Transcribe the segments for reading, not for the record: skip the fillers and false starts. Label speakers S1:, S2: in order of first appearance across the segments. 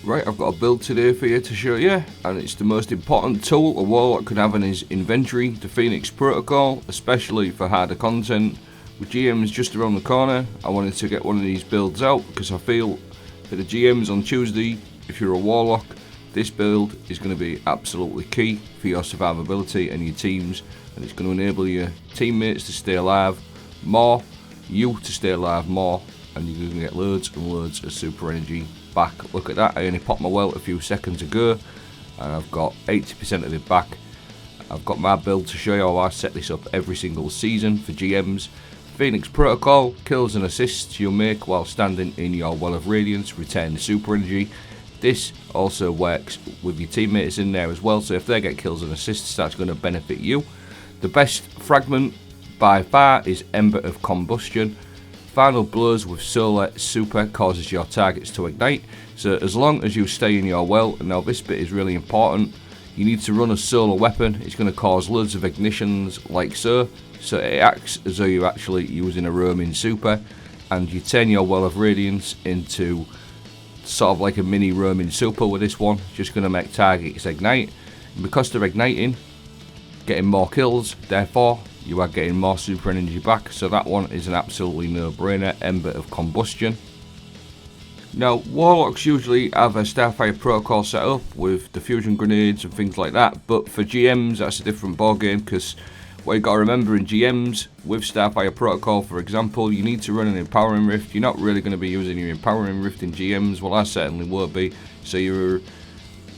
S1: Right, I've got a build today for you to show you, and it's the most important tool a Warlock could have in his inventory, the Phoenix Protocol, especially for harder content. With GMs just around the corner, I wanted to get one of these builds out because I feel for the GMs on Tuesday, if you're a Warlock, this build is going to be absolutely key for your survivability and your teams, and it's going to enable your teammates to stay alive more, you to stay alive more, and you're going to get loads and loads of super energy back. Look at that, I only popped my welt a few seconds ago and I've got 80% of it back. I've got my build to show you how I set this up every single season for GMs. Phoenix Protocol, kills and assists you'll make while standing in your Well of Radiance, retain super energy. This also works with your teammates in there as well, so if they get kills and assists, that's going to benefit you. The best fragment by far is Ember of Combustion. Final blows with solar super causes your targets to ignite, so as long as you stay in your well, and now this bit is really important, you need to run a solar weapon. It's going to cause loads of ignitions like so it acts as though you're actually using a roaming super, and you turn your Well of Radiance into sort of like a mini roaming super with this one. Just going to make targets ignite, and because they're igniting, getting more kills, therefore you are getting more super energy back, so that one is an absolutely no-brainer, Ember of Combustion. Now, Warlocks usually have a Starfire Protocol set up with diffusion grenades and things like that, but for GMs that's a different ballgame, because what you've got to remember in GMs, with Starfire Protocol for example, you need to run an Empowering Rift. You're not really going to be using your Empowering Rift in GMs, well I certainly won't be, so you're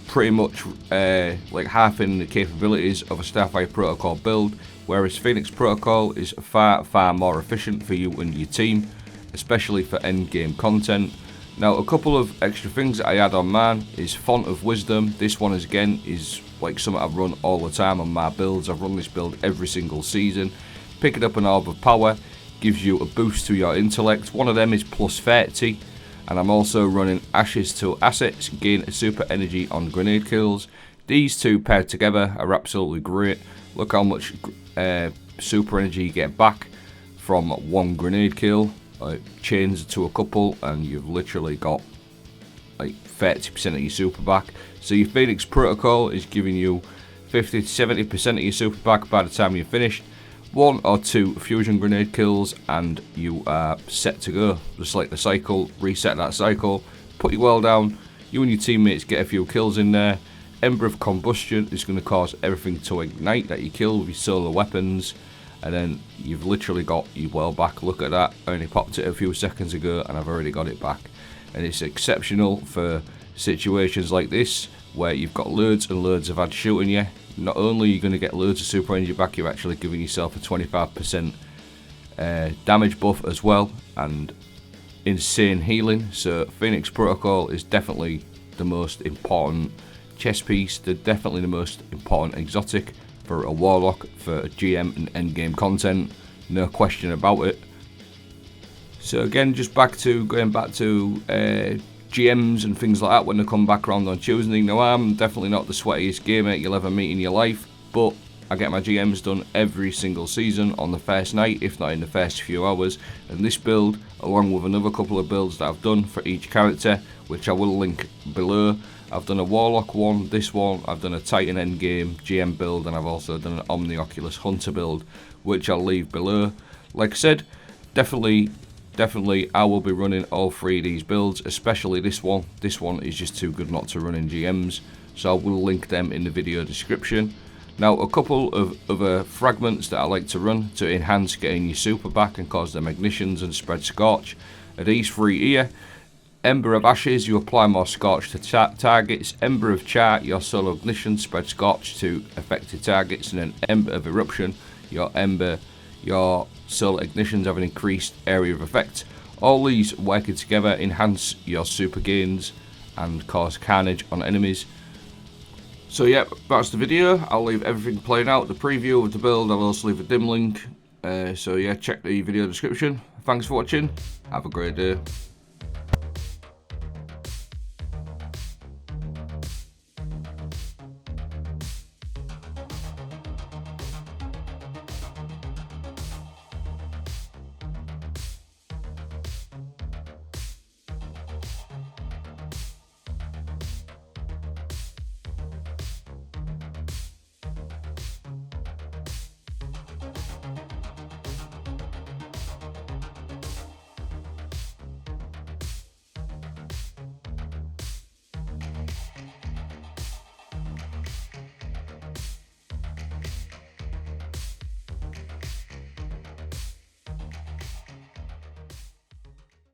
S1: pretty much like halving the capabilities of a Starfire Protocol build, whereas Phoenix Protocol is far more efficient for you and your team, especially for end game content. Now, a couple of extra things that I add on mine is Font of Wisdom. This one is like something I've run all the time on my builds. I've run this build every single season. Picking up an Orb of Power gives you a boost to your intellect. One of them is plus 30. And I'm also running Ashes to Assets, gain a super energy on grenade kills. These two paired together are absolutely great. Look how much super energy you get back from one grenade kill. Chains to a couple and you've literally got like 30% of your super back. So your Phoenix Protocol is giving you 50 to 70% of your super back by the time you're finished. 1 or 2 fusion grenade kills and you are set to go. Just like the cycle, reset that cycle, put your well down, you and your teammates get a few kills in there. Ember of Combustion is going to cause everything to ignite that you kill with your solar weapons, and then you've literally got your well back. Look at that, I only popped it a few seconds ago and I've already got it back. And it's exceptional for situations like this where you've got loads and loads of ads shooting you. Not only are you going to get loads of super energy back, you're actually giving yourself a 25% damage buff as well, and insane healing. So Phoenix Protocol is definitely the most important chess piece, they're definitely the most important exotic for a Warlock, for a GM and endgame content, no question about it. So again, just going back to GMs and things like that when they come back around on Tuesday. Now, I'm definitely not the sweatiest gamer you'll ever meet in your life, but I get my GMs done every single season on the first night, if not in the first few hours. And this build, along with another couple of builds that I've done for each character, which I will link below. I've done a Warlock one, this one, I've done a Titan Endgame GM build, and I've also done an Omni Oculus Hunter build, which I'll leave below. Like I said, definitely I will be running all 3 of these builds, especially this one. This one is just too good not to run in GMs, so I will link them in the video description. Now, a couple of other fragments that I like to run to enhance getting your super back and cause them ignitions and spread scorch are these 3 here. Ember of Ashes, you apply more scorch to targets. Ember of Char, your solo ignition, spread scorch to affected targets. And then Ember of Eruption, your solar ignitions have an increased area of effect. All these working together enhance your super gains and cause carnage on enemies. So yeah, that's the video. I'll leave everything playing out, the preview of the build. I'll also leave a dim link. So yeah, check the video description. Thanks for watching. Have a great day.